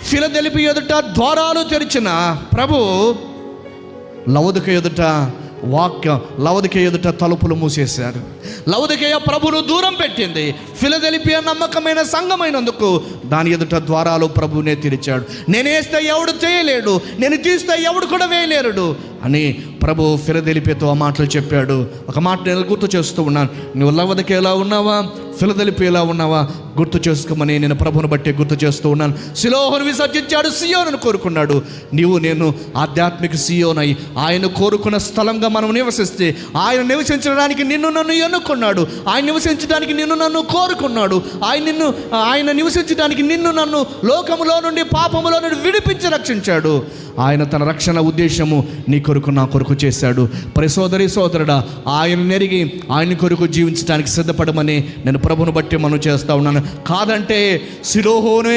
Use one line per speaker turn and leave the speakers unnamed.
Philadelphia ఎదుట ద్వారాలు తెరిచిన ప్రభు లవొదికయ ఎదుట లవొదికయ ఎదుట తలుపులు మూసేశారు. లవొదికయ ప్రభును దూరం పెట్టింది. ఫిలదెల్ఫియ నమ్మకమైన సంఘమైనందుకు దాని ఎదుట ద్వారాలు ప్రభునే తెరిచాడు. నేనేస్తే ఎవడు చేయలేడు, నేను తీస్తే ఎవడు కూడా వేయలేరుడు అని ప్రభు ఫిలదెల్ఫియతో ఆ మాటలు చెప్పాడు. ఒక మాట నేను గుర్తు చేస్తూ ఉన్నాను. నువ్వు లవొదికయలా ఉన్నావా, ఫిలదెల్ఫియలా ఉన్నావా గుర్తు చేసుకోమని నేను ప్రభుని బట్టి గుర్తు చేస్తూ ఉన్నాను. సిలోహును విసర్జించాడు, సియోనును కోరుకున్నాడు. నీవు నేను ఆధ్యాత్మిక సియోనై ఆయన కోరుకున్న స్థలంగా మనం నివసిస్తే, ఆయన నివసించడానికి నిన్ను నన్ను ఎన్నుకున్నాడు. ఆయన నివసించడానికి నిన్ను నన్ను కోరుకున్నాడు. ఆయన నివసించడానికి నిన్ను నన్ను లోకములో నుండి, పాపములో నుండి విడిపించి రక్షించాడు. ఆయన తన రక్షణ ఉద్దేశము నీ కొరకు నా కొరకు చేశాడు. సోదరి సోదరుడా, ఆయన నెరిగి ఆయన కొరకు జీవించడానికి సిద్ధపడమని నేను ప్రభుని బట్టి మనం చేస్తూ ఉన్నాను. కాదంటే సిలోహునే